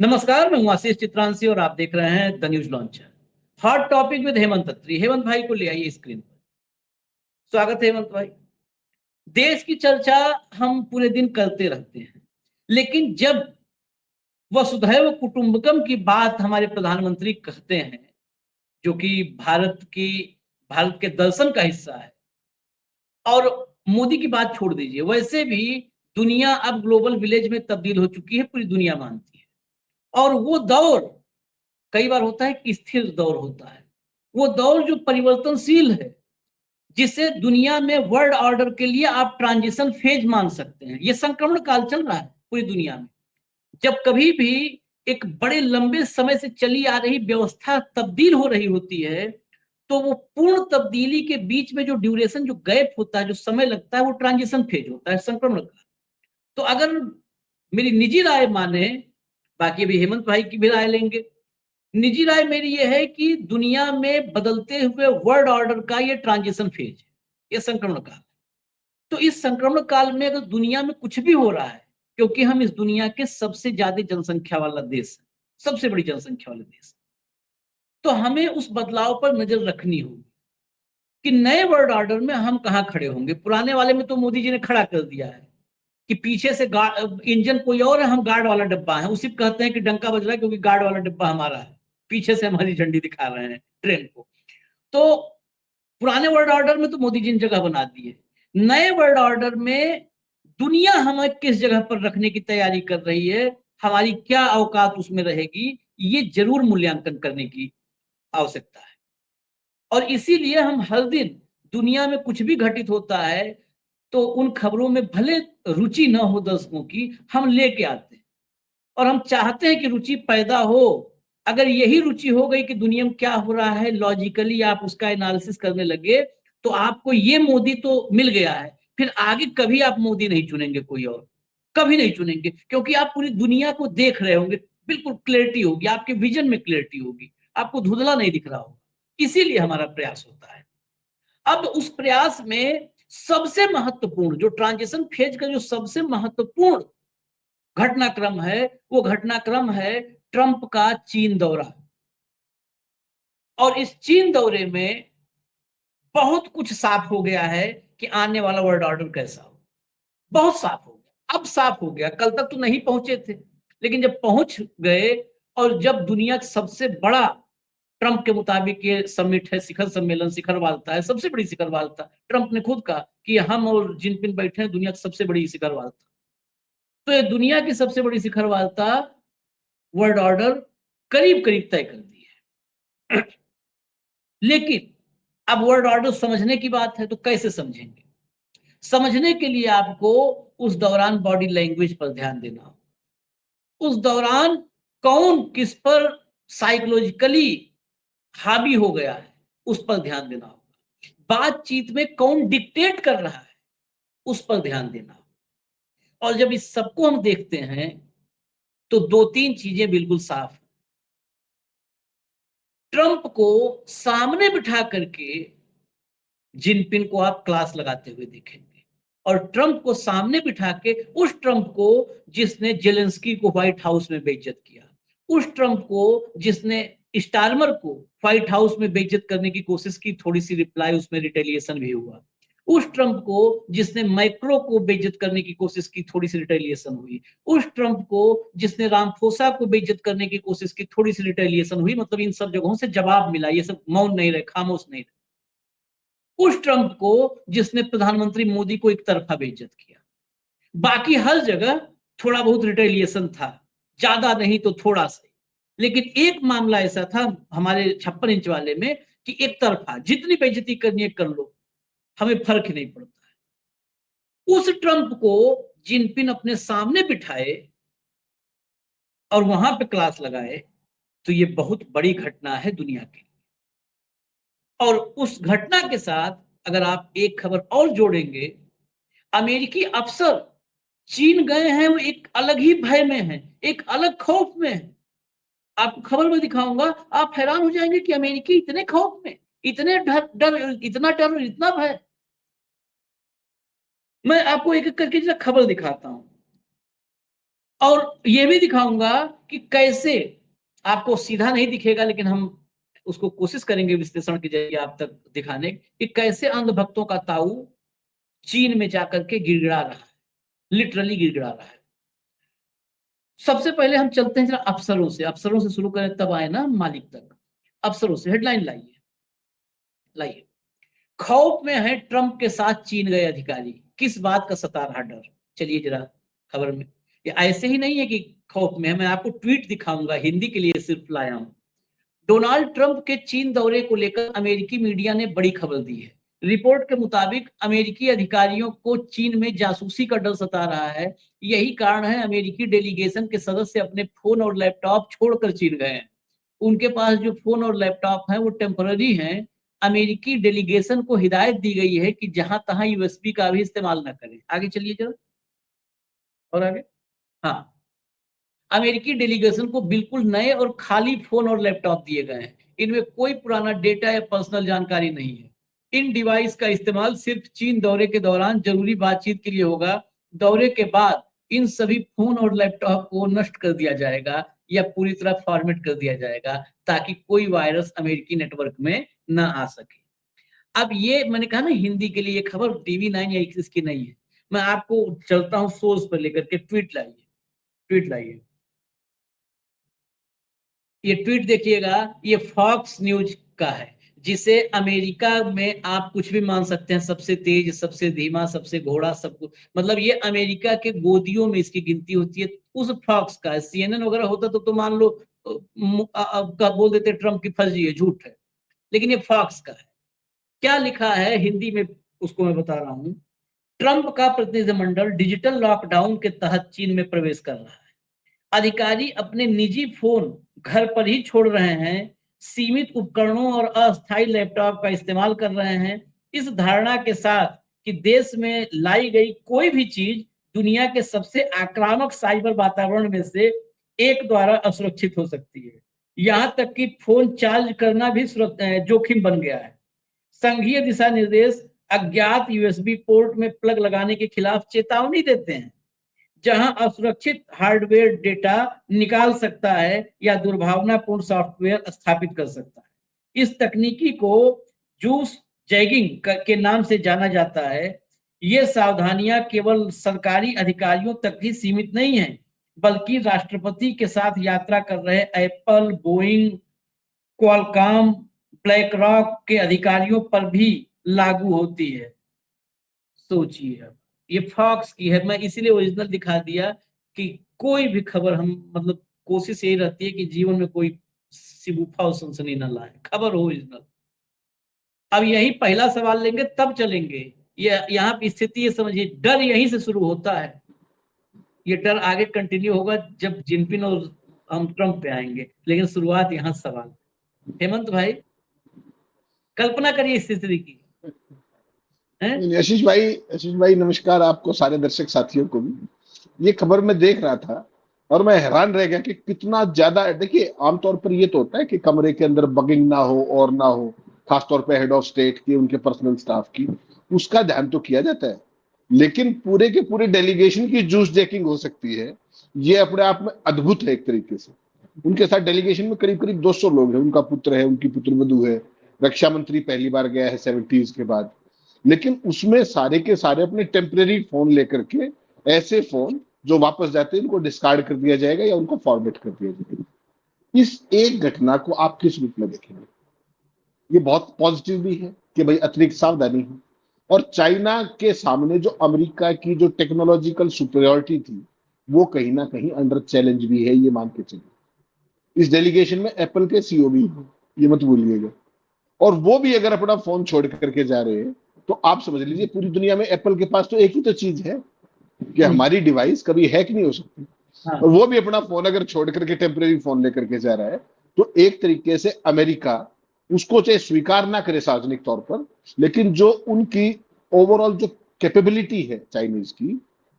नमस्कार, मैं हूं आशीष चित्रांशी और आप देख रहे हैं the news launcher. Hot topic with Hemant Atri. Hemant भाई को ले आइए स्क्रीन पर। स्वागत है हेमंत भाई। देश की चर्चा हम पूरे दिन करते रहते हैं, लेकिन जब वसुधैव कुटुंबकम की बात हमारे प्रधानमंत्री कहते हैं, जो कि भारत के दर्शन का हिस्सा है, और मोदी की बात छोड़ दीजिए, वैसे भी दुनिया अब ग्लोबल विलेज में तब्दील हो चुकी है, पूरी दुनिया मानती है। और वो दौर कई बार होता है कि स्थिर दौर होता है। वो दौर जो परिवर्तनशील है, जिसे दुनिया में वर्ल्ड ऑर्डर के लिए आप ट्रांजिशन फेज मान सकते हैं। ये संक्रमण काल चल रहा है पूरी दुनिया में। जब कभी भी एक बड़े लंबे समय से चली आ रही व्यवस्था तब्दील हो रही होती है, तो वो पूर्ण तब्दीली के बीच में जो ड्यूरेशन, जो गैप होता है, जो समय लगता है, वो ट्रांजिशन फेज होता है, संक्रमण काल। तो अगर मेरी निजी राय माने, बाकी अभी हेमंत भाई की भी राय लेंगे, निजी राय मेरी ये है कि दुनिया में बदलते हुए वर्ल्ड ऑर्डर का ये ट्रांजिशन फेज है, ये संक्रमण काल। तो इस संक्रमण काल में अगर दुनिया में कुछ भी हो रहा है, क्योंकि हम इस दुनिया के सबसे ज्यादा जनसंख्या वाला देश है, सबसे बड़ी जनसंख्या वाला देश, तो हमें उस बदलाव पर नजर रखनी होगी कि नए वर्ल्ड ऑर्डर में हम कहाँ खड़े होंगे। पुराने वाले में तो मोदी जी ने खड़ा कर दिया है कि पीछे से इंजन कोई और है, हम गार्ड वाला डिब्बा है। उसी कहते हैं कि डंका बज रहा है, क्योंकि गार्ड वाला डिब्बा हमारा है, पीछे से हमारी झंडी दिखा रहे हैं ट्रेन को। तो पुराने वर्ल्ड ऑर्डर में तो मोदी जी ने जगह बना दी है। नए वर्ल्ड ऑर्डर में दुनिया हमें किस जगह पर रखने की तैयारी कर रही है, हमारी क्या औकात उसमें रहेगी, ये जरूर मूल्यांकन करने की आवश्यकता है। और इसीलिए हम हर दिन दुनिया में कुछ भी घटित होता है, तो उन खबरों में भले रुचि ना हो दर्शकों की, हम लेके आते हैं और हम चाहते हैं कि रुचि पैदा हो। अगर यही रुचि हो गई कि दुनिया में क्या हो रहा है, लॉजिकली आप उसका एनालिसिस करने लगे, तो आपको ये मोदी तो मिल गया है, फिर आगे कभी आप मोदी नहीं चुनेंगे, कोई और कभी नहीं चुनेंगे, क्योंकि आप पूरी दुनिया को देख रहे होंगे, बिल्कुल क्लैरिटी होगी, आपके विजन में क्लैरिटी होगी, आपको धुंधला नहीं दिख रहा होगा। इसीलिए हमारा प्रयास होता है। अब उस प्रयास में सबसे महत्वपूर्ण जो ट्रांजिशन फेज का जो सबसे महत्वपूर्ण घटनाक्रम है, वो घटनाक्रम है ट्रंप का चीन दौरा। और इस चीन दौरे में बहुत कुछ साफ हो गया है कि आने वाला वर्ल्ड ऑर्डर कैसा हो। बहुत साफ हो गया, अब साफ हो गया। कल तक तो नहीं पहुंचे थे, लेकिन जब पहुंच गए, और जब दुनिया का सबसे बड़ा, ट्रंप के मुताबिक ये समिट है, शिखर सम्मेलन, शिखर वार्ता है, सबसे बड़ी शिखर वार्ता। ट्रंप ने खुद कहा कि हम और जिनपिंग बैठे हैं दुनिया की सबसे बड़ी शिखर वार्ता। तो ये दुनिया की सबसे बड़ी शिखर वार्ता, वर्ल्ड ऑर्डर करीब करीब तय कर दी है। लेकिन अब वर्ल्ड ऑर्डर समझने की बात है, तो कैसे समझेंगे? समझने के लिए आपको उस दौरान बॉडी लैंग्वेज पर ध्यान देना हो। उस दौरान कौन किस पर साइकोलॉजिकली हावी हो गया है, उस पर ध्यान देना होगा। बातचीत में कौन डिक्टेट कर रहा है, उस पर ध्यान देना होगा। और जब इस सबको हम देखते हैं, तो दो तीन चीजें बिल्कुल साफ हैं। ट्रंप को सामने बिठा करके जिनपिंग को आप क्लास लगाते हुए देखेंगे, और ट्रंप को सामने बिठा के उस ट्रंप को जिसने जेलेंस्की को व्हाइट हाउस में बेइज्जत किया, उस ट्रंप को जिसने स्टारमर को व्हाइट हाउस में बेइज्जत करने की कोशिश की, थोड़ी सी रिप्लाई उसमें रिटेलिएशन भी हुआ, उस ट्रंप को जिसने मैक्रो को बेइज्जत करने की कोशिश की, थोड़ी सी रिटेलिएशन हुई, उस ट्रंप को जिसने रामफोसा को बेइज्जत करने की कोशिश की, थोड़ी सी रिटेलिएशन हुई। मतलब इन सब जगहों से जवाब मिला, ये सब मौन नहीं रहे, खामोश नहीं रहे। उस ट्रंप को जिसने प्रधानमंत्री मोदी को एक तरफा बेइज्जत किया, बाकी हर जगह थोड़ा बहुत रिटेलिएशन था, ज्यादा नहीं तो थोड़ा सा। लेकिन एक मामला ऐसा था हमारे 56 इंच वाले में कि एक तरफा, जितनी बेइज्जती करनी है कर लो, हमें फर्क ही नहीं पड़ता है। उस ट्रंप को जिनपिंग अपने सामने बिठाए और वहां पे क्लास लगाए, तो ये बहुत बड़ी घटना है दुनिया की। और उस घटना के साथ अगर आप एक खबर और जोड़ेंगे, अमेरिकी अफसर चीन गए हैं, वो एक अलग ही भय में हैं, एक अलग खौफ में हैं। आपको खबर में दिखाऊंगा, आप हैरान हो जाएंगे कि अमेरिकी इतने खौफ में, इतने डर डर, इतना डर, इतना भय। मैं आपको एक एक करके जरा खबर दिखाता हूं। और ये भी दिखाऊंगा कि कैसे, आपको सीधा नहीं दिखेगा लेकिन हम उसको कोशिश करेंगे विश्लेषण के जरिए आप तक दिखाने कि कैसे अंधभक्तों का ताऊ चीन में जाकर के गिड़गिड़ा रहा है, लिटरली गिड़गिड़ा रहा है। सबसे पहले हम चलते हैं जरा अफसरों से शुरू करें तब आए ना मालिक तक। अफसरों से हेडलाइन लाइए। खौफ में है ट्रंप के साथ चीन गए अधिकारी, किस बात का सता रहा डर। चलिए जरा खबर में, ये ऐसे ही नहीं है कि खौफ में है, मैं आपको ट्वीट दिखाऊंगा, हिंदी के लिए सिर्फ लाया हूं। डोनाल्ड ट्रंप के चीन दौरे को लेकर अमेरिकी मीडिया ने बड़ी खबर दी है। रिपोर्ट के मुताबिक अमेरिकी अधिकारियों को चीन में जासूसी का डर सता रहा है। यही कारण है अमेरिकी डेलीगेशन के सदस्य अपने फोन और लैपटॉप छोड़कर चीन गए हैं। उनके पास जो फोन और लैपटॉप हैं वो टेम्पररी हैं। अमेरिकी डेलीगेशन को हिदायत दी गई है कि जहां तहां यूएसबी का भी इस्तेमाल ना करें। आगे चलिए जरा, और आगे। हाँ, अमेरिकी डेलीगेशन को बिल्कुल नए और खाली फोन और लैपटॉप दिए गए हैं। इनमें कोई पुराना डेटा या पर्सनल जानकारी नहीं है। इन डिवाइस का इस्तेमाल सिर्फ चीन दौरे के दौरान जरूरी बातचीत के लिए होगा। दौरे के बाद इन सभी फोन और लैपटॉप को नष्ट कर दिया जाएगा या पूरी तरह फॉर्मेट कर दिया जाएगा ताकि कोई वायरस अमेरिकी नेटवर्क में न आ सके। अब ये मैंने कहा ना हिंदी के लिए ये खबर TV9 या एक्सिस की नहीं है। मैं आपको चलता हूं सोर्स पर लेकर के। ट्वीट लाइए। ये ट्वीट देखिएगा, ये फॉक्स न्यूज का है, जिसे अमेरिका में आप कुछ भी मान सकते हैं, सबसे तेज, सबसे धीमा, सबसे घोड़ा, सब कुछ, मतलब ये अमेरिका के गोदियों में इसकी गिनती होती है। उस फॉक्स का है। CNN वगैरह होता तो मान लो बोल देते ट्रम्प की फर्जी है, झूठ है, लेकिन ये फॉक्स का है। क्या लिखा है हिंदी में उसको मैं बता रहा हूं। ट्रंप का प्रतिनिधिमंडल डिजिटल लॉकडाउन के तहत चीन में प्रवेश कर रहा है। अधिकारी अपने निजी फोन घर पर ही छोड़ रहे हैं, सीमित उपकरणों और अस्थायी लैपटॉप का इस्तेमाल कर रहे हैं, इस धारणा के साथ कि देश में लाई गई कोई भी चीज दुनिया के सबसे आक्रामक साइबर वातावरण में से एक द्वारा असुरक्षित हो सकती है। यहां तक कि फोन चार्ज करना भी जोखिम बन गया है। संघीय दिशा निर्देश अज्ञात यूएसबी पोर्ट में प्लग लगाने के खिलाफ चेतावनी देते हैं, जहां असुरक्षित हार्डवेयर डेटा निकाल सकता है या दुर्भावनापूर्ण सॉफ्टवेयर स्थापित कर सकता है। इस तकनीकी को जूस जैगिंग के नाम से जाना जाता है। ये सावधानियां केवल सरकारी अधिकारियों तक ही सीमित नहीं है, बल्कि राष्ट्रपति के साथ यात्रा कर रहे Apple, Boeing, Qualcomm, black rock के अधिकारियों पर भी लागू होती है। सोचिए, अब ये फॉक्स की है, मैं इसीलिए ओरिजिनल दिखा दिया कि कोई भी खबर हम, मतलब कोशिश यही रहती है कि जीवन में कोई सिबूफा और सनसनी न लाए, खबर हो ओरिजिनल। अब यही पहला सवाल लेंगे तब चलेंगे। ये यहाँ की स्थिति ये समझिए, डर यहीं से शुरू होता है। ये डर आगे कंटिन्यू होगा जब जिनपिंग और हम ट्रंप पे आएंगे, लेकिन शुरुआत यहाँ सवाल। हेमंत भाई, कल्पना करिए इस स्थिति की। आशीष भाई नमस्कार आपको, सारे दर्शक साथियों को भी। ये खबर मैं देख रहा था और मैं हैरान रह गया कि कितना ज्यादा, देखिए आमतौर पर ये तो होता है कि कमरे के अंदर बगिंग ना हो और ना हो, खासतौर पे हेड ऑफ स्टेट की, उनके पर्सनल स्टाफ की, उसका ध्यान तो किया जाता है, लेकिन पूरे के पूरे डेलीगेशन की जूस जैकिंग हो सकती है, ये अपने आप में अद्भुत है एक तरीके से। उनके साथ डेलीगेशन में करीब करीब 200 लोग हैं, उनका पुत्र है, उनकी पुत्रवधू है, रक्षा मंत्री पहली बार गया है 70s के बाद, लेकिन उसमें सारे के सारे अपने टेम्परेरी फोन लेकर के, ऐसे फोन जो वापस जाते हैं उनको डिस्कार्ड कर दिया जाएगा या उनको फॉर्मेट कर दिया जाएगा। इस एक घटना को आप किस रूप में देखेंगे? ये बहुत पॉजिटिव भी है कि भाई अतिरिक्त सावधानी है, और चाइना के सामने जो अमेरिका की जो टेक्नोलॉजिकल सुपीरियरिटी थी वो कहीं ना कहीं अंडर चैलेंज भी है, ये मान के चलिए। इस डेलीगेशन में एप्पल के CEO भी हैं, ये मत भूलिएगा, और वो भी अगर अपना फोन छोड़ करके जा रहे हैं तो आप समझ लीजिए पूरी दुनिया में एप्पल के पास तो एक ही तो चीज है कि हमारी डिवाइस कभी हैक नहीं हो सकती। हाँ। और वो भी अपना फोन अगर छोड़ करके टेम्परेरी फोन लेकर के जा रहा है, तो एक तरीके से अमेरिका उसको चाहे स्वीकार ना करे सार्वजनिक तौर पर, लेकिन जो उनकी ओवरऑल जो कैपेबिलिटी है चाइनीज की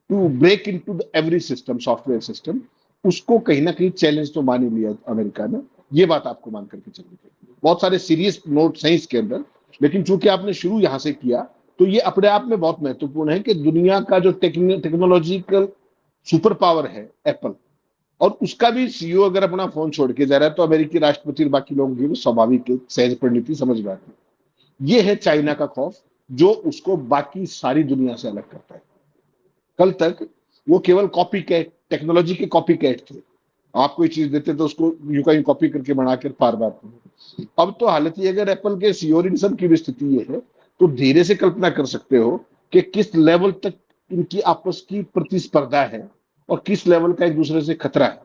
to break into the every system, software system, उसको कहीं ना कहीं चैलेंज तो मान ही लिया अमेरिका ने। ये बात आपको मान करके चलनी चाहिए। बहुत सारे सीरियस नोट्स हैं इसके अंदर, लेकिन चूंकि आपने शुरू यहां से किया तो ये अपने आप में बहुत महत्वपूर्ण है कि दुनिया का जो टेक्नोलॉजिकल सुपर पावर है एप्पल, और उसका भी सीईओ अगर अपना फोन छोड़ के जा रहा है तो अमेरिकी राष्ट्रपति और बाकी लोग भी स्वाभाविक सहज परिणति समझ में आती है। ये है चाइना का खौफ जो उसको बाकी सारी दुनिया से अलग करता है। कल तक वो केवल कॉपी कैट, टेक्नोलॉजी के कॉपी कैट थे। आप कोई चीज देते तो उसको यूं का यूं कॉपी करके बना कर पार बार। अब तो हालत ये, अगर एप्पल के सीईओ इन सब की भी स्थिति ये है तो धीरे से कल्पना कर सकते हो कि किस लेवल तक इनकी आपस की प्रतिस्पर्धा है और किस लेवल का एक दूसरे से खतरा है।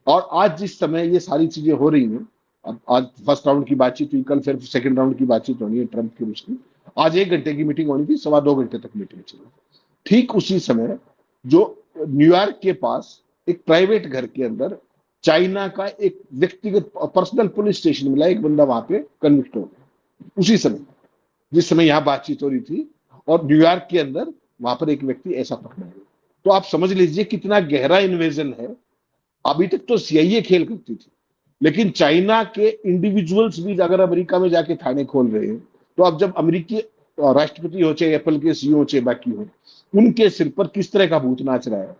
और आज जिस समय ये सारी चीजें हो रही हैं, अब आज फर्स्ट राउंड की बातचीत हुई, कल फिर सेकंड राउंड की बातचीत होनी है ट्रंप की उसकी, आज 1 घंटे की मीटिंग होनी थी, 2.25 घंटे तक मीटिंग चली। ठीक उसी समय जो न्यूयॉर्क के पास एक प्राइवेट घर के अंदर चाइना का एक व्यक्तिगत पर्सनल पुलिस स्टेशन मिला, एक बंदा वहां पे कन्विक्ट हो गया उसी समय जिस समय यहां बातचीत हो रही थी, और न्यूयॉर्क के अंदर वहां पर एक व्यक्ति ऐसा पकड़ा गया। तो आप समझ लीजिए कितना गहरा इन्वेजन है। अभी तक तो सीआईए खेल करती थी, लेकिन चाइना के इंडिविजुअल्स भी अगर अमेरिका में जाके थाने खोल रहे हैं, तो अब जब अमेरिकी राष्ट्रपति हो चाहे एप्पल के सीईओ चाहे बाकी हो, उनके सिर पर किस तरह का भूत नाच रहा है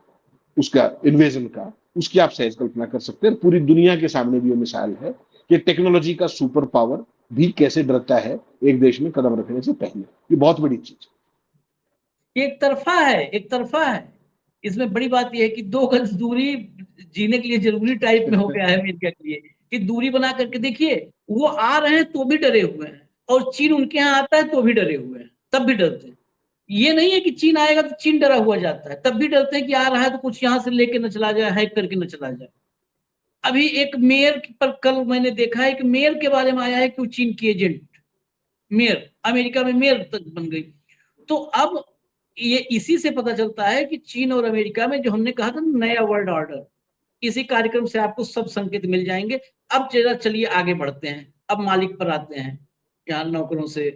उसका इन्वेजन का, उसकी आप सहज कल्पना कर सकते हैं। पूरी दुनिया के सामने भी ये मिसाल है कि टेक्नोलॉजी का सुपर पावर भी कैसे डरता है एक देश में कदम रखने से पहले। ये बहुत बड़ी चीज ये एक तरफा है, एक तरफा है। इसमें बड़ी बात यह है कि 2 गज दूरी जीने के लिए जरूरी टाइप में हो गया है अमेरिका के लिए, कि दूरी बना करके देखिए, वो आ रहे हैं तो भी डरे हुए हैं, और चीन उनके यहाँ आता है तो भी डरे हुए हैं, तब भी डरते हैं। ये नहीं है कि चीन आएगा तो चीन डरा हुआ जाता है, तब भी डरते हैं कि आ रहा है तो कुछ यहाँ से लेके न चला जाए, हैक करके न चला जाए। अभी एक मेयर पर कल मैंने देखा है कि मेयर के बारे में आया है कि वो चीन की एजेंट, मेयर अमेरिका में मेयर तक बन गई। तो अब ये इसी से पता चलता है कि चीन और अमेरिका में जो हमने कहा था नया वर्ल्ड ऑर्डर, इसी कार्यक्रम से आपको सब संकेत मिल जाएंगे। अब जरा चलिए आगे बढ़ते हैं, अब मालिक पर आते हैं, यहाँ नौकरों से।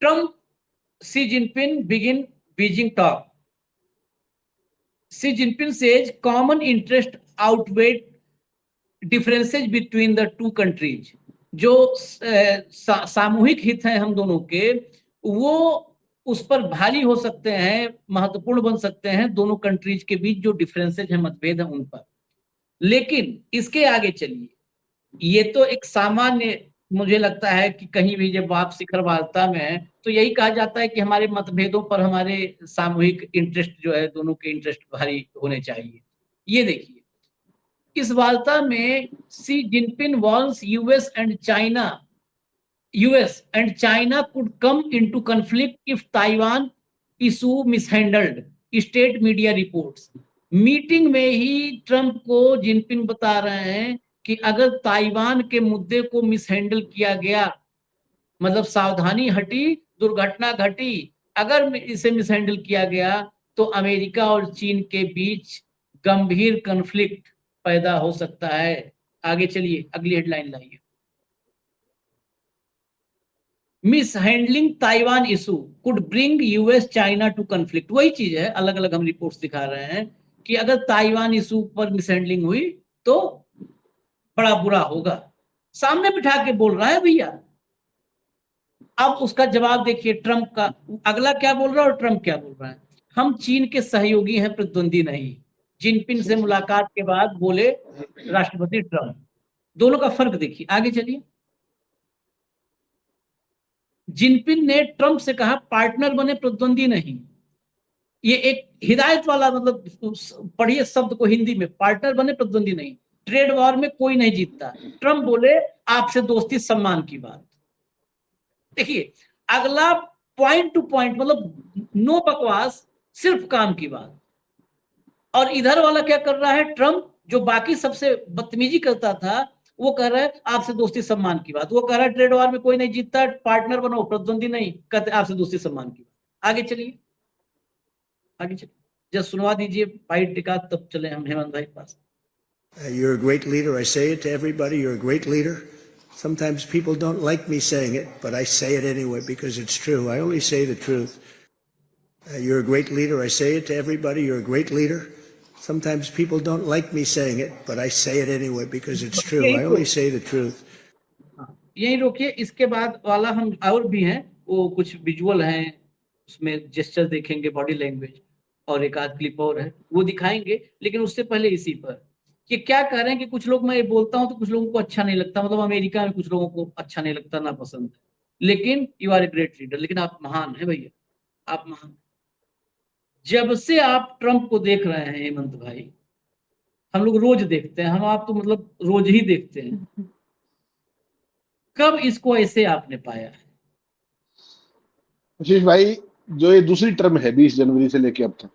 Trump Xi Jinping begin Beijing talk. Xi Jinping says common interest outweigh differences between the two countries. जो सामूहिक हित है हम दोनों के, वो उस पर भारी हो सकते हैं, महत्वपूर्ण बन सकते हैं दोनों कंट्रीज के बीच जो डिफरेंसेज है, मतभेद है उन पर। लेकिन इसके आगे चलिए, ये तो एक सामान्य, मुझे लगता है कि कहीं भी जब आप शिखर वार्ता में है तो यही कहा जाता है कि हमारे मतभेदों पर हमारे सामूहिक इंटरेस्ट जो है, दोनों के इंटरेस्ट भारी होने चाहिए। ये देखिए, इस वार्ता में Xi Jinping warns US and China could come into conflict if Taiwan issue mishandled, state media reports। Meeting में ही ट्रंप को जिनपिंग बता रहे हैं कि अगर ताइवान के मुद्दे को मिसहैंडल किया गया, मतलब सावधानी हटी, दुर्घटना घटी, अगर इसे मिसहैंडल किया गया तो अमेरिका और चीन के बीच गंभीर कॉन्फ्लिक्ट पैदा हो सकता है। आगे चलिए, अगली हेडलाइन लाइए। Mishandling Taiwan issue could bring US China to conflict. वही चीज है, अलग अलग हम रिपोर्ट्स दिखा रहे हैं कि अगर ताइवान इशू पर मिसहैंडलिंग हुई तो बड़ा बुरा होगा। सामने बिठा के बोल रहा है भैया। अब उसका जवाब देखिए ट्रंप का, अगला क्या बोल रहा है और ट्रंप क्या बोल रहा है। हम चीन के सहयोगी हैं, प्रतिद्वंदी नहीं। जिनपिंग से मुलाकात के बाद बोले राष्ट्रपति ट्रंप। दोनों का फर्क देखिए, आगे चलिए। जिनपिंग ने ट्रंप से कहा पार्टनर बने, प्रतिद्वंदी नहीं। ये एक हिदायत वाला, मतलब पढ़िए शब्द को हिंदी में, पार्टनर बने प्रतिद्वंदी नहीं। ट्रेड वॉर में कोई नहीं जीतता। ट्रंप बोले आपसे दोस्ती सम्मान की बात। देखिए, अगला पॉइंट टू पॉइंट, मतलब नो बकवास, सिर्फ काम की बात। और इधर वाला क्या कर रहा है ट्रंप, जो बाकी सबसे बदतमीजी करता था, वो कह रहा है आपसे दोस्ती सम्मान की बात। वो कह रहा है ट्रेड वॉर में कोई नहीं जीतता, पार्टनर बनो, प्रतिद्वंदी नहीं, कहते आपसे दोस्ती सम्मान की बात। आगे चलिए, आगे चलिए, जब सुनवा दीजिए बाइट टिका, तब चले हम हेमंत भाई पास। You're a great leader. I say it to everybody. You're a great leader. Sometimes people don't like me saying it, but I say it anyway because it's true. I only say the truth. You're a great leader. I say it to everybody. You're a great leader. Sometimes people don't like me saying it, but I say it anyway because it's true. I only say the truth. यही रोकिए, इसके बाद वाला हम और भी हैं, वो कुछ विजुअल हैं, उसमें जेस्चर देखेंगे, बॉडी लैंग्वेज। और एक आध क्लिप और है, वो दिखाएंगे। लेकिन उससे पहले इसी पर कि क्या कह रहे हैं कि कुछ लोग, मैं ये बोलता हूं तो कुछ लोगों को अच्छा नहीं लगता, मतलब अमेरिका में कुछ लोगों को अच्छा नहीं लगता, ना पसंद है, लेकिन you are a great leader, लेकिन आप महान है भैया, आप महान। जब से आप ट्रंप को देख रहे हैं हेमंत भाई, हम लोग रोज देखते हैं, हम आप तो मतलब रोज ही देखते हैं, कब इसको ऐसे आपने पाया है? आशीष भाई, जो ये दूसरी टर्म है 20 जनवरी से लेके अब तक,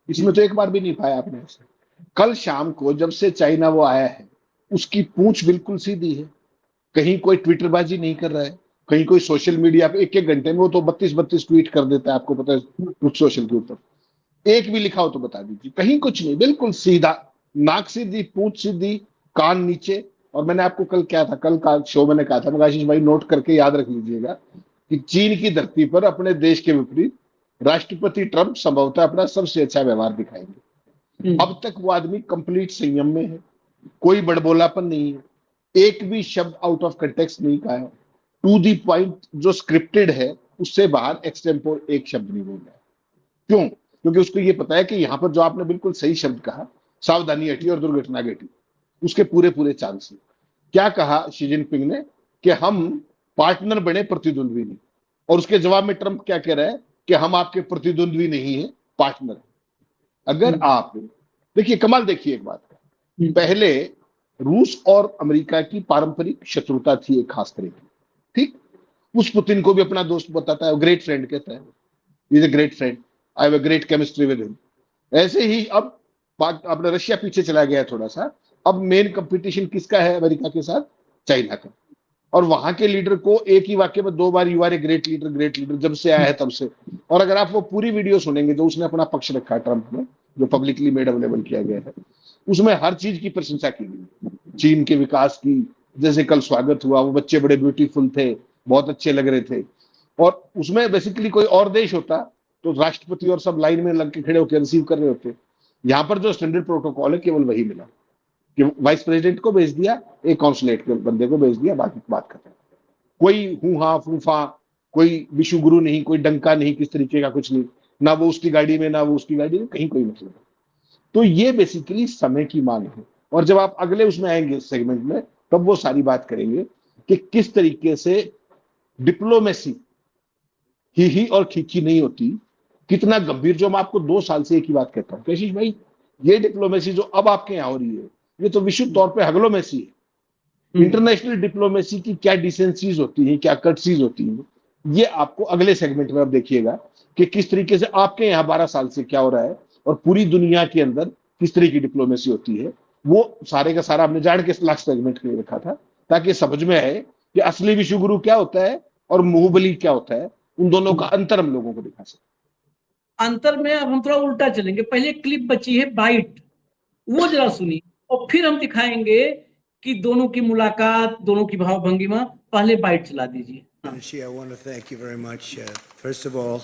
इसमें तो एक बार भी नहीं पाया आपने ऐसे। कल शाम को जब से चाइना वो आया है, उसकी पूंछ बिल्कुल सीधी है। कहीं कोई ट्विटरबाजी नहीं कर रहा है, कहीं कोई सोशल मीडिया पे एक एक घंटे में वो तो 32-32 ट्वीट कर देता है, आपको पता है, कुछ सोशल के ऊपर एक भी लिखा हो तो बता दीजिए। कहीं कुछ नहीं, बिल्कुल सीधा, नाक सीधी, पूंछ सीधी, कान नीचे। और मैंने आपको कल क्या था, कल का शो मैंने कहा था, मैं आशीष भाई नोट करके याद रख लीजिएगा कि चीन की धरती पर अपने देश के विपरीत राष्ट्रपति ट्रंप संभवतः अपना सबसे अच्छा व्यवहार दिखाएंगे। अब तक वो आदमी कंप्लीट संयम में है, कोई बड़बोलापन नहीं है, एक भी शब्द आउट ऑफ कंटेक्स्ट नहीं कहा है, टू दी पॉइंट, जो स्क्रिप्टेड है उससे बाहर एक्सटेम्पोर एक शब्द नहीं बोल रहा है। क्यों? क्योंकि उसको ये पता है कि यहां पर जो आपने बिल्कुल सही शब्द कहा, सावधानी हटी और दुर्घटना घटी, उसके पूरे पूरे चांस है। क्या कहा शी जिनपिंग ने कि हम पार्टनर बने, प्रतिद्वंद्वी नहीं। और उसके जवाब में ट्रंप क्या कह रहा है कि हम आपके प्रतिद्वंद्वी नहीं है, पार्टनर है। अगर आप देखिए, कमाल देखिए एक बात का, पहले रूस और अमेरिका की पारंपरिक शत्रुता थी एक खास तरह की, ठीक। उस पुतिन को भी अपना दोस्त बताता है, ग्रेट फ्रेंड कहता है, is a great friend, I have a great chemistry with him. ऐसे ही अब अपना रशिया पीछे चला गया है थोड़ा सा, अब मेन कंपटीशन किसका है अमेरिका के साथ? चाइना का। और वहां के लीडर को एक ही वाक्य में 2 बार you are a great leader, great leader जब से आया है तब से। और अगर आप वो पूरी वीडियो सुनेंगे जो उसने अपना पक्ष रखा है ट्रंप ने, जो पब्लिकली मेड अवेलेबल किया गया है, उसमें हर चीज की प्रशंसा की गई, चीन के विकास की। जैसे कल स्वागत हुआ, वो बच्चे बड़े ब्यूटीफुल थे, बहुत अच्छे लग रहे थे। और उसमें बेसिकली कोई और देश होता तो राष्ट्रपति और सब लाइन में लग के खड़े होकर रिसीव कर रहे होते। यहाँ पर जो स्टैंडर्ड प्रोटोकॉल है केवल वही मिला कि वाइस प्रेसिडेंट को भेज दिया, एक कॉन्सुलेट के बंदे को भेज दिया, बाकी बात खत्म। कोई हूहा फूफा, कोई विशु गुरु नहीं, कोई डंका नहीं, किस तरीके का कुछ नहीं, ना वो उसकी गाड़ी में ना वो उसकी गाड़ी में, कहीं कोई मतलब। तो ये बेसिकली समय की मांग है। और जब आप अगले उसमें आएंगे सेगमेंट में, तब वो सारी बात करेंगे कि किस तरीके से डिप्लोमेसी ही और खींची नहीं होती, कितना गंभीर। जो मैं आपको 2 साल से एक ही बात कहता हूँ आशीष भाई, ये डिप्लोमेसी जो अब आपके यहाँ हो रही है, ये तो विश्व तौर पे हगलोमेसी है। इंटरनेशनल डिप्लोमेसी की क्या डिसेंसीज होती है, क्या कटसीज होती है, ये आपको अगले सेगमेंट में आप देखिएगा कि किस तरीके से आपके यहाँ 12 साल से क्या हो रहा है और पूरी दुनिया के अंदर किस तरह की डिप्लोमेसी होती है। वो सारे का सारा हमने जान के लास्ट सेगमेंट के लिए रखा था, ताकि समझ में आए कि असली विश्व गुरु क्या होता है और मुहुबली क्या होता है, उन दोनों का अंतर हम लोगों को दिखा सकते। अंतर में अब हम थोड़ा उल्टा चलेंगे, पहले क्लिप बची है बाइट, वो जरा सुनिए, और फिर हम दिखाएंगे कि दोनों की मुलाकात, दोनों की भाव भंगिमा। पहले बाइट चला दीजिए। I want to thank you very much. First of all,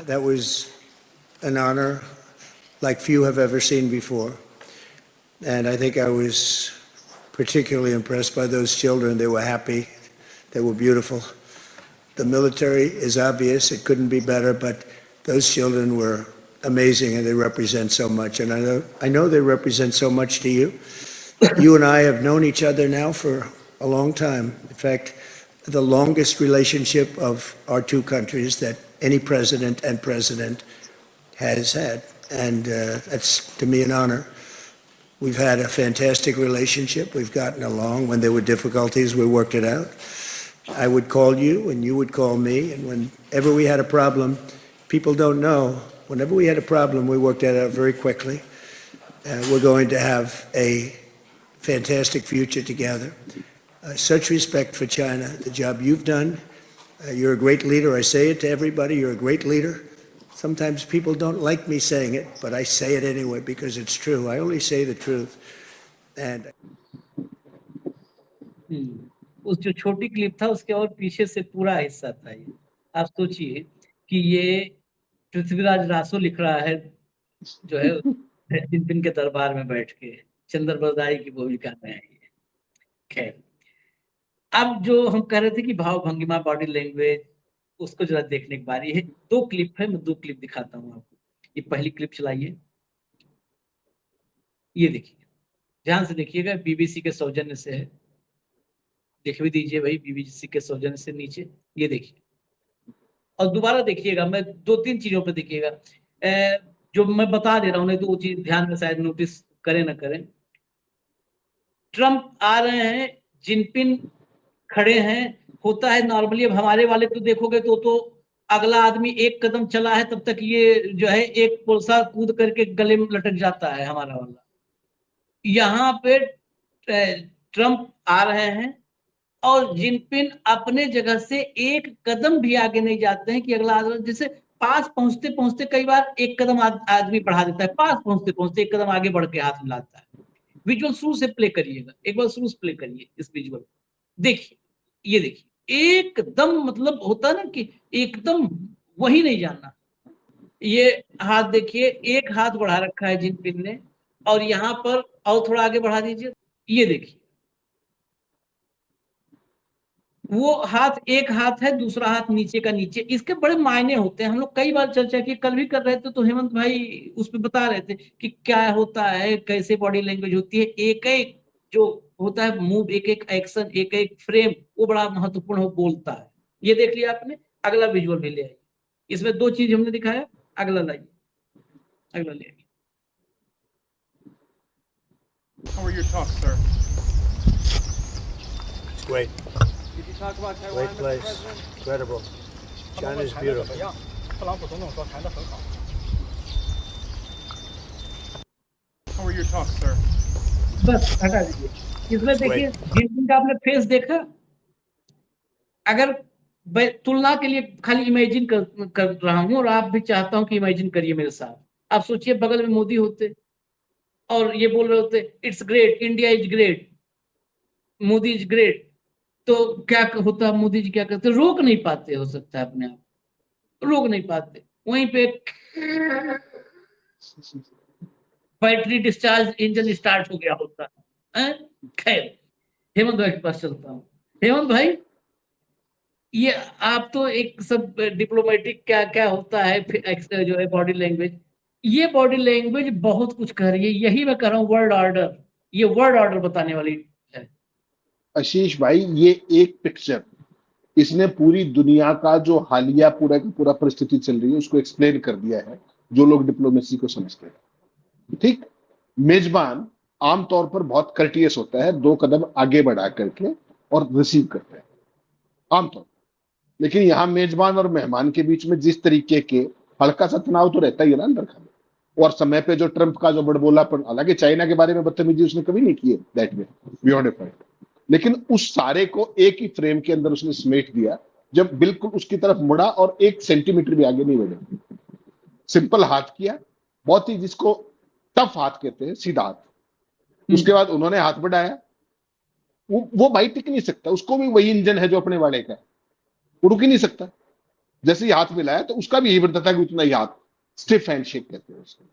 that was an honor like few have ever seen before. And I think I was particularly impressed by those children. They were happy. They were beautiful. The military is obvious. It couldn't be better, but those children were amazing and they represent so much. And I know they represent so much to you. You and I have known each other now for a long time. In fact, the longest relationship of our two countries that any president and president has had. And that's, to me, an honor. We've had a fantastic relationship. We've gotten along. When there were difficulties, we worked it out. I would call you and you would call me. And whenever we had a problem, people don't know, whenever we had a problem, we worked that out very quickly. We're going to have a fantastic future together. Such respect for China, the job you've done. You're a great leader. I say it to everybody. You're a great leader. Sometimes people don't like me saying it, but I say it anyway because it's true. I only say the truth. And उस जो छोटी clip था उसके और पीछे से पूरा हिस्सा था ये। आप सोचिए कि ये पृथ्वीराज रासो लिख रहा है, जो है जिनपिंग के दरबार में बैठ के चंद्र बरदाई की भूमिका में है। खैर, अब जो हम कह रहे थे कि भाव भंगिमा, बॉडी लैंग्वेज, उसको जरा देखने की बारी है। 2 क्लिप है, मैं 2 क्लिप दिखाता हूँ आपको। ये पहली क्लिप चलाइए, ये देखिए, ध्यान से देखिएगा, बीबीसी के सौजन्य से है, देख भी दीजिए भाई, बीबीसी के सौजन्य से नीचे, ये देखिए। और दोबारा देखिएगा, मैं 2-3 चीजों पे देखिएगा, जो मैं बता दे रहा हूँ, नहीं तो वो चीज ध्यान में शायद नोटिस करें ना करें। ट्रम्प आ रहे हैं, जिनपिंग खड़े हैं, होता है नॉर्मली। अब हमारे वाले तो देखोगे तो अगला आदमी एक कदम चला है तब तक ये जो है एक पुलसा कूद करके गले में लटक जाता है हमारा वाला। यहाँ पे ट्रम्प आ रहे हैं और जिनपिंग अपने जगह से एक कदम भी आगे नहीं जाते हैं कि अगला आदमी, जैसे पास पहुंचते पहुंचते कई बार एक कदम आदमी बढ़ा देता है, पास पहुंचते पहुंचते एक कदम आगे बढ़ के हाथ मिलाता है। विजुअल शुरू से प्ले करिएगा, एक बार शुरू से प्ले करिए इस विजुअल, देखिए, ये देखिए, एकदम मतलब होता है ना कि एकदम वही नहीं जाना। ये हाथ देखिए, एक हाथ बढ़ा रखा है जिनपिंग ने, और यहाँ पर और थोड़ा आगे बढ़ा दीजिए, ये देखिए, वो हाथ, एक हाथ है, दूसरा हाथ नीचे का नीचे। इसके बड़े मायने होते हैं, हम लोग कई बार चर्चा की, कल भी कर रहे थे, तो हेमंत भाई उस पर बता रहे थे कि क्या होता है, कैसे बॉडी लैंग्वेज होती है, एक एक जो होता है मूव, एक एक एक्शन, एक एक फ्रेम, वो बड़ा महत्वपूर्ण हो बोलता है। ये देख लिया आपने, अगला विजुअल भी ले आइए, इसमें 2 चीज हमने दिखाया, अगला लाइए, अगला ले आइए। How were your talks, sir? It's great. Did you talk about Taiwan, Great Mr. place. President? Incredible. China is 他们问谈得怎么 beautiful. 样？特朗普总统说谈得很好。How were your talks, sir? बस हटा दीजिए, इसमें देखिए जिनपिंग का आपने फेस देखा। अगर तुलना के लिए खाली इमेजिन कर रहा हूं, और आप भी चाहता हूं कि इमेजिन करिए मेरे साथ। आप सोचिए बगल में मोदी होते और ये बोल रहे होते, it's great, India is great, Modi is great, तो क्या होता, मोदी जी क्या करते, रोक नहीं पाते, हो सकता है अपने आप रोक नहीं पाते, वहीं पे बैटरी डिस्चार्ज, इंजन स्टार्ट हो गया होता है। खैर, हेमंत भाई के पास चलता हूँ। हेमंत भाई, ये आप तो एक सब डिप्लोमेटिक क्या क्या होता है, जो है बॉडी लैंग्वेज, ये बॉडी लैंग्वेज बहुत कुछ कह रही है, यही मैं कह रहा हूँ वर्ड ऑर्डर, ये वर्ड ऑर्डर बताने वाली है। आशीष भाई, ये एक पिक्चर इसने पूरी दुनिया का जो हालिया पूरा की पूरा परिस्थिति चल रही है उसको एक्सप्लेन कर दिया है, जो लोग डिप्लोमेसी को समझते हैं। ठीक, मेजबान आमतौर पर बहुत कर्टियस होता है, 2 कदम आगे बढ़ा करके और रिसीव करता है आमतौर, लेकिन यहाँ मेजबान और मेहमान के बीच में जिस तरीके के हल्का सा तनाव तो रहता ही है ना अंदर का, और समय पे जो ट्रंप का जो बड़बोलापन, हालांकि चाइना के बारे में बदतमीजी उसने कभी नहीं की है, that way beyond A point, लेकिन उस सारे को एक ही फ्रेम के अंदर उसने समेट दिया, जब बिल्कुल उसकी तरफ मुड़ा और 1 सेंटीमीटर भी आगे नहीं बढ़े, सिंपल हाथ किया, बहुत ही जिसको टफ हाथ कहते हैं, सीधा हाथ। उसके बाद उन्होंने हाथ बढ़ाया, वो भाई टिक नहीं सकता, उसको भी वही इंजन है जो अपने वाले का, वो रुक ही नहीं सकता। जैसे ही हाथ मिलाया तो उसका भी यही बनता था कि उतना ही हाथ, स्टिफ हैंडशेक कहते हैं उसको,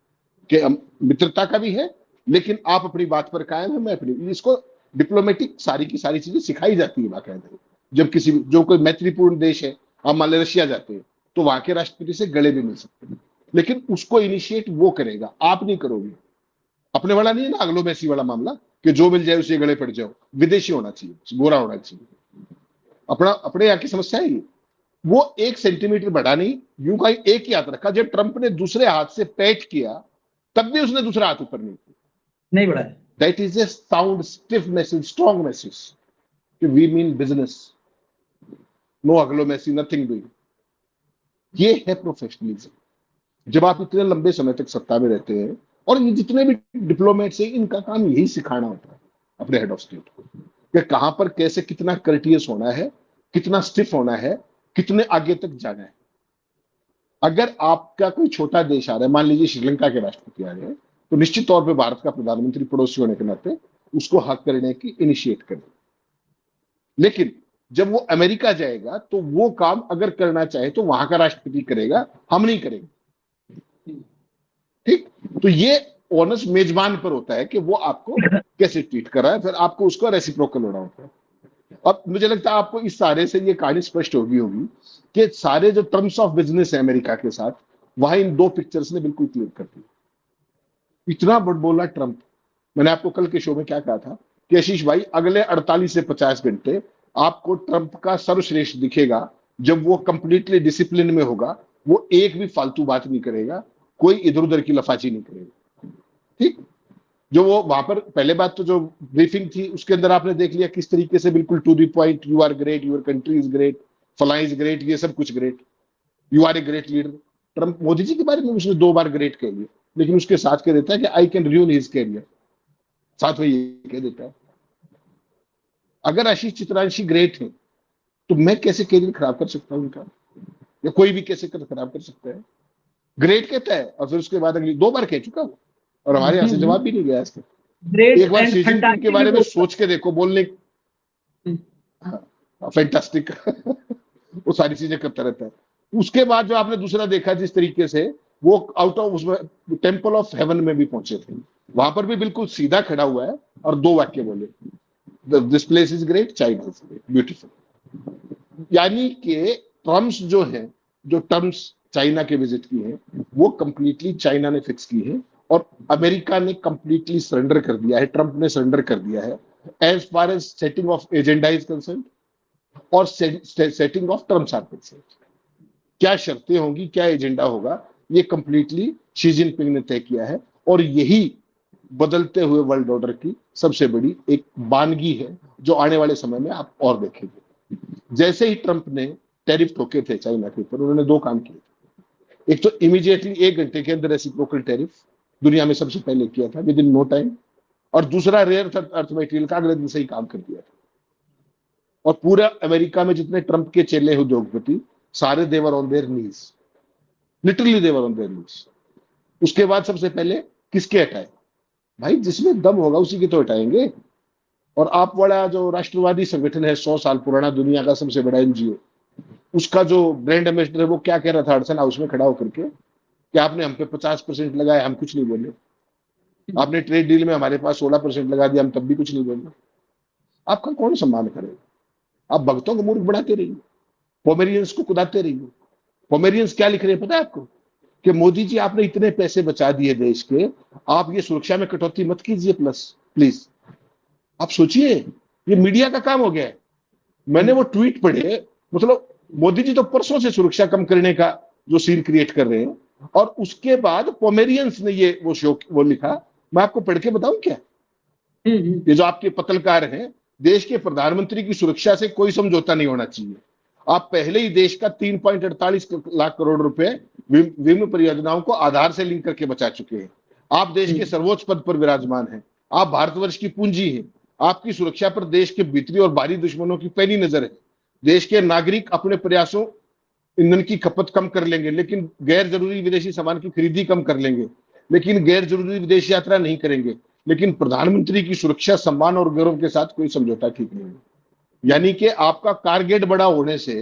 कि मित्रता का भी है लेकिन आप अपनी बात पर कायम है, मैं अपनी, इसको डिप्लोमेटिक सारी की सारी चीजें सिखाई जाती है बाकायदा। जब किसी जो कोई मैत्रीपूर्ण देश है, आप मान लो रशिया जाते हैं तो वहां के राष्ट्रपति से गले भी मिल सकते हैं, लेकिन उसको इनिशिएट वो करेगा, आप नहीं करोगे। अपने वाला नहीं है ना अगलो मैसी वाला मामला कि जो मिल जाए उसे गले पड़ जाओ, विदेशी होना चाहिए, गोरा होना चाहिए, अपने यहाँ की समस्या है ये। वो 1 सेंटीमीटर बढ़ा नहीं, यूं का एक ही हाथ रखा, जब ट्रंप ने दूसरे हाथ से पैट किया तब भी उसने दूसरा हाथ ऊपर नहीं बढ़ाया। That is a sound stiff message, strong message कि वी मीन बिजनेस, नो अगलो मैसी, नथिंग डूइंग। ये है प्रोफेशनलिज्म। जब आप इतने लंबे समय तक सत्ता में रहते हैं, और ये जितने भी डिप्लोमेट्स हैं इनका काम यही सिखाना होता है अपने हेड ऑफ स्टेट को, कि कहां पर कैसे कितना कर्टियस होना है, कितना स्टिफ होना है, कितने आगे तक जाना है। अगर आपका कोई छोटा देश आ रहा है, मान लीजिए श्रीलंका के राष्ट्रपति आ रहे हैं, तो निश्चित तौर पे भारत का प्रधानमंत्री पड़ोसी होने के नाते उसको हक करने की इनिशिएट करें। लेकिन जब वो अमेरिका जाएगा तो वो काम अगर करना चाहे तो वहां का राष्ट्रपति करेगा, हम नहीं करेंगे। ठीक, तो ये ओनस मेजबान पर होता है कि वो आपको कैसे ट्रीट कर रहा है, फिर आपको उसको रेसिप्रोकल होना होता है। अब मुझे लगता है आपको इस सारे से ये कहानी स्पष्ट होगी कि सारे जो टर्म्स ऑफ बिजनेस है अमेरिका के साथ, वहां इन दो पिक्चर्स ने बिल्कुल क्लियर कर दिया। इतना बड़ बोला ट्रंप। मैंने आपको कल के शो में क्या कहा था कि आशीष भाई अगले 48 से 50 घंटे आपको ट्रंप का सर्वश्रेष्ठ दिखेगा, जब वो कंप्लीटली डिसिप्लिन में होगा, वो एक भी फालतू बात नहीं करेगा, कोई इधर उधर की लफाची नहीं करेगा। ठीक, जो वो वहां पर पहले बात तो जो ब्रीफिंग थी उसके अंदर आपने देख लिया किस तरीके से बिल्कुल to the point, you are great, your country is great, फला इज ग्रेट, ये सब कुछ great, you are a great leader. Trump Modi ji के बारे में उसने 2 बार ग्रेट कह दिया, लेकिन उसके साथ कह देता है कि I can ruin his career, साथ में ये कह देता है। अगर आशीष चित्रांशी ग्रेट है तो मैं कैसे कैरियर खराब कर सकता हूं उनका, या कोई भी कैसे खराब कर सकता है? ग्रेट कहता है और फिर उसके बाद अगली 2 बार कह चुका वो, और हमारे यहाँ से जवाब भी नहीं गया आज तक। एक बार शी जिनपिंग के बारे में सोच के देखो, बोलने फैंटास्टिक वो सारी चीजें करता रहता है। उसके बाद जो आपने दूसरा देखा जिस तरीके से वो आउट ऑफ उसमें टेम्पल ऑफ हेवन में भी पहुंचे थे, वहां पर भी बिल्कुल सीधा खड़ा हुआ है और 2 वाक्य बोले, this place is great, China is great, beautiful. यानी कि टर्म्स जो है, जो टर्म्स चाइना के विजिट की है, वो कंप्लीटली चाइना ने फिक्स की है और अमेरिका ने कंप्लीटली सरेंडर कर दिया है, ट्रंप ने सरेंडर कर दिया है as far as setting of agenda is concern और setting of terms are concern. क्या शर्तें होंगी, क्या एजेंडा होगा, ये कंप्लीटली शी जिनपिंग ने तय किया है और यही बदलते हुए वर्ल्ड ऑर्डर की सबसे बड़ी एक वानगी है जो आने वाले समय में आप और देखेंगे। जैसे ही ट्रंप ने टैरिफ ठोके थे चाइना के ऊपर, उन्होंने 2 काम किए। एक तो इमीडिएटली 1 घंटे के अंदर रेसिप्रोकल टैरिफ दुनिया में सबसे पहले किया था विद इन नो टाइम, और दूसरा रेयर अर्थ मटेरियल का अगले दिन से ही काम कर दिया था। और पूरा अमेरिका में जितने ट्रंप के चेले उद्योगपति सारे they were on their knees, literally they were on their knees. उसके बाद सबसे पहले किसके हटाए? भाई जिसमें दम होगा उसी के तो हटाएंगे। और आप वाला जो राष्ट्रवादी संगठन है 100 साल पुराना, दुनिया का सबसे बड़ा एनजीओ, उसका जो ब्रांड एम्बेसडर है वो क्या कह रहा था हडसन हाउस में खड़ा होकर के कि आपने हम पे 50% लगाया, हम कुछ नहीं बोले। आपने ट्रेड डील में हमारे पास 16% लगा दिया, हम तब भी कुछ नहीं बोले। आपका कौन सम्मान करेगा? आप भक्तों को मूर्ख बनाते रहिए, पोमेरियंस को कुदाते रहिए। पोमेरियंस क्या लिख रहे हैं पता है आपको? कि मोदी जी आपने इतने पैसे बचा दिए देश के, आप ये सुरक्षा में कटौती मत कीजिए प्लीज। आप सोचिए, ये मीडिया का काम हो गया है। मैंने वो ट्वीट पढ़े, मतलब मोदी जी तो परसों से सुरक्षा कम करने का जो सीन क्रिएट कर रहे हैं, और उसके बाद पोमेरियंस ने ये वो लिखा। मैं आपको पढ़ के बताऊं क्या? ये जो आपके पत्रकार हैं, देश के प्रधानमंत्री की सुरक्षा से कोई समझौता नहीं होना चाहिए। आप पहले ही देश का 3.48 लाख करोड़ रुपए विभिन्न परियोजनाओं को आधार से लिंक करके बचा चुके हैं। आप देश के सर्वोच्च पद पर विराजमान हैं, आप भारतवर्ष की पूंजी हैं। आपकी सुरक्षा पर देश के भीतरी और बाहरी दुश्मनों की पैनी नजर है। देश के नागरिक अपने प्रयासों ईंधन की खपत कम कर लेंगे, लेकिन गैर जरूरी विदेशी सामान की खरीदी कम कर लेंगे, लेकिन गैर जरूरी विदेश यात्रा नहीं करेंगे। लेकिन प्रधानमंत्री की सुरक्षा, सम्मान और गौरव के साथ कोई समझौता ठीक नहीं है। यानी कि आपका टारगेट बड़ा होने से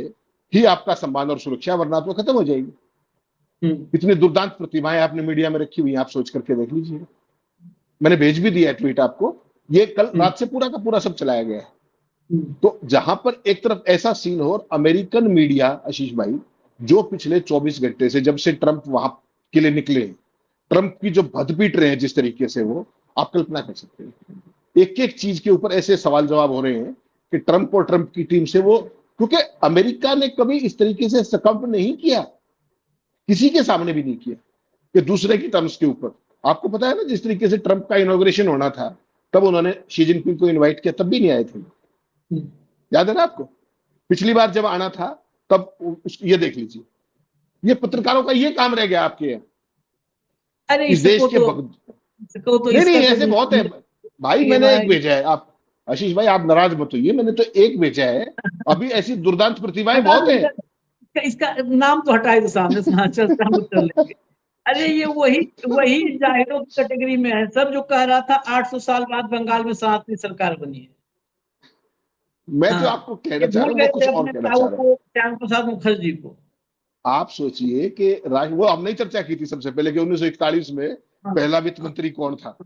ही आपका सम्मान और सुरक्षा, वरना तो खत्म हो जाएगी। इतनी दुर्दांत प्रतिमाएं आपने मीडिया में रखी हुई, आप सोच करके देख लीजिए। मैंने भेज भी दिया ट्वीट आपको, ये कल रात से पूरा का पूरा सब चलाया गया है। तो जहां पर एक तरफ ऐसा सीन हो, और अमेरिकन मीडिया आशीष भाई, जो पिछले 24 घंटे से जब से ट्रंप वहां के लिए निकले, ट्रंप की जो भद पीट रहे हैं जिस तरीके से, वो आप कल्पना कर सकते हैं। एक एक चीज के ऊपर ऐसे सवाल जवाब हो रहे हैं कि ट्रंप और ट्रंप की टीम से वो, क्योंकि अमेरिका ने कभी इस तरीके से सकम्प नहीं किया, किसी के सामने भी नहीं किया कि दूसरे की टर्म्स के ऊपर। आपको पता है ना, जिस तरीके से ट्रंप का इनॉग्रेशन होना था, तब उन्होंने शी जिनपिंग को इनवाइट किया, तब भी नहीं आए थे। याद है ना आपको? पिछली बार जब आना था तब ये देख लीजिए, ये पत्रकारों का ये काम रह गया आपके यहाँ। अरे इस देश के नहीं ऐसे बहुत है भाई। मैंने एक भेजा है, आप आशीष भाई आप नाराज मत होइए, मैंने तो एक भेजा है। अभी ऐसी दुर्दांत प्रतिभाएं बहुत है। इसका नाम तो हटाए दो सामने से, चर्चा हम कर लेंगे। अरे ये वही जाहिरों की कैटेगरी में है सब, जो कह रहा था 800 साल बाद बंगाल में 7वीं सरकार बनी है। मैं जो आपको कहना चाह रहा हूँ, कुछ और कहना चाह रहा हूँ। श्याम प्रसाद मुखर्जी को आप सोचिए कि वो हमने चर्चा की थी सबसे पहले कि 1941 में पहला वित्त मंत्री कौन था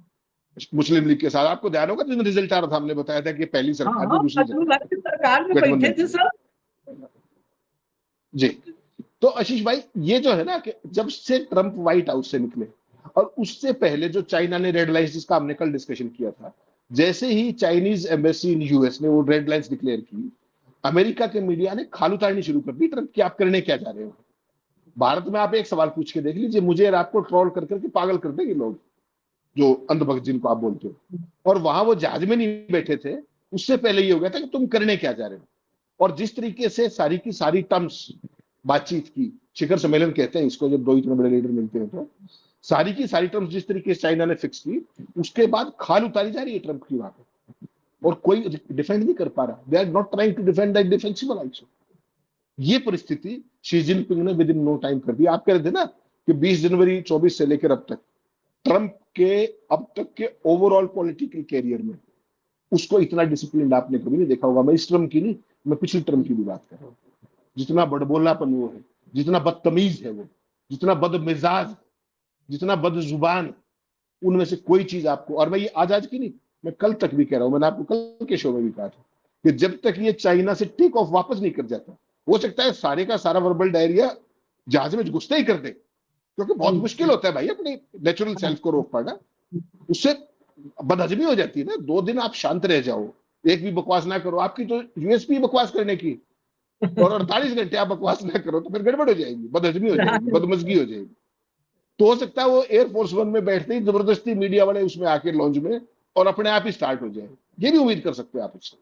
मुस्लिम लीग के साथ। आपको ध्यान होगा जिन रिजल्ट आ रहा था, हमने बताया था कि पहली सरकार सरकार में बैठे थे सब। जी, तो आशीष भाई ये जो है ना कि जब से ट्रंप व्हाइट हाउस से निकले और उससे पहले जो चाइना ने रेड लाइंस, जिसका हमने कल डिस्कशन किया था, जैसे ही चाइनीज एम्बेसी इन यूएस ने वो रेड लाइंस डिक्लेयर की, अमेरिका के मीडिया ने खाल उतारनी शुरू कर दी ट्रंप की, आप करने क्या जा रहे हो। भारत में आप एक सवाल पूछ के देख लीजिए, मुझे और आपको ट्रोल कर करके पागल कर देंगे लोग, जो अंधभक्त जिनको आप बोलते हो। और वहां वो जहाज में नहीं बैठे थे, उससे पहले ये हो गया था कि तुम करने क्या जा रहे हो। और जिस तरीके से सारी की सारी टर्म्स बातचीत की, शिखर सम्मेलन कहते हैं इसको, जब दो इतने बड़े लीडर मिलते हैं, तो सारी की सारी टर्म्स जिस तरीके से चाइना ने फिक्स की, उसके बाद खाल उतारी जा रही है ट्रंप की वहां पे, और कोई डिफेंड नहीं कर पा रहा। They are not trying to defend that defensible also. ये परिस्थिति शी जिनपिंग ने विद इन नो टाइम कर दी। आप कह रहे थे ना कि 20 जनवरी 24 से लेकर अब तक ट्रंप के अब तक के ओवरऑल पॉलिटिकल कैरियर में उसको इतना डिसिप्लिन आपने कभी नहीं देखा होगा। मैं इस ट्रंप की नहीं, मैं पिछले ट्रंप की भी बात कर रहा हूँ। जितना बड़बोलापन वो है, जितना बदतमीज है वो, जितना बदमिजाज, जितना बदजुबान, उनमें से कोई चीज आपको, और मैं ये आज की नहीं, मैं कल तक भी कह रहा हूं, मैंने आपको कल के शो में भी कहा था कि जब तक ये चाइना से टेक ऑफ वापस नहीं कर जाता, हो सकता है सारे का सारा वर्बल डायरिया जहाज में घुसते ही कर दे, क्योंकि बहुत मुश्किल होता है भाई अपने नेचुरल सेल्फ को रोक पाना। उससे बदहजमी हो जाती है ना। 2 दिन आप शांत रह जाओ, एक भी बकवास ना करो, आपकी तो यूएसपी बकवास करने की, और 48 घंटे आप बकवास ना करो तो फिर गड़बड़ हो जाएगी, बदहजमी हो जाएगी, बदमजगी हो जाएगी। तो हो सकता है वो एयरफोर्स 1 में बैठते ही जबरदस्ती मीडिया वाले उसमें आके लॉन्च में और अपने आप ही स्टार्ट हो जाए, ये भी उम्मीद कर सकते हैं आप उससे।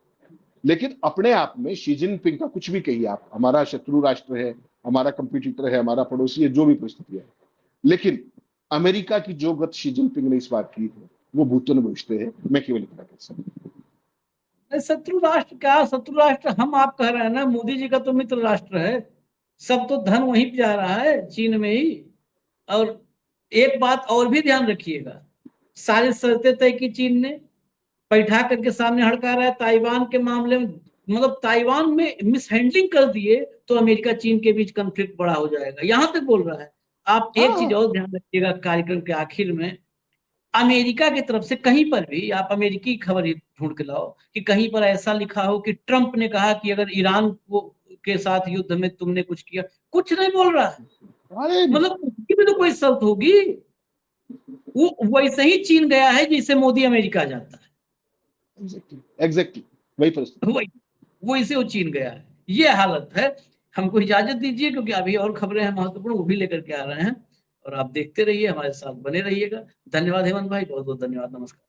लेकिन अपने आप में शी जिनपिंग का कुछ भी कहिए आप, हमारा शत्रु राष्ट्र है, हमारा कंपटीटर है, हमारा पड़ोसी है, जो भी परिस्थिति है, लेकिन अमेरिका की जो गत शी जिनपिंग ने इस बार की है वो भूतों में भविष्य है। मैं केवल इतना कह सकता हूं। शत्रु राष्ट्र क्या, शत्रु राष्ट्र हम आप कह रहे हैं ना, मोदी जी का तो मित्र राष्ट्र है। सब तो धन वहीं पे जा रहा है, चीन में ही। और एक बात और भी ध्यान रखिएगा, सारी शर्तें तय की चीन ने, बैठा करके सामने हड़का रहा है। ताइवान के मामले में, मतलब ताइवान में मिसहैंडलिंग कर दिए तो अमेरिका चीन के बीच कॉन्फ्लिक्ट बड़ा हो जाएगा, यहां तक बोल रहा है। आप एक चीज और ध्यान रखिएगा, कार्यक्रम के आखिर में अमेरिका की तरफ से कहीं पर भी आप अमेरिकी खबर ही ढूंढ के लाओ कि कहीं पर ऐसा लिखा हो कि ट्रंप ने कहा कि अगर ईरान को के साथ युद्ध में तुमने कुछ किया, कुछ नहीं बोल रहा है। अरे मतलब उसकी भी तो कोई शर्त होगी। वो वैसे ही चीन गया है जैसे मोदी अमेरिका जाता है, एग्जैक्टली वही परिस्थिति, वैसे वो चीन गया है। ये हालत है। हमको इजाजत दीजिए, क्योंकि अभी और खबरें हैं महत्वपूर्ण, वो भी लेकर के आ रहे हैं। और आप देखते रहिए, हमारे साथ बने रहिएगा। धन्यवाद हेमंत भाई, बहुत बहुत धन्यवाद, नमस्कार।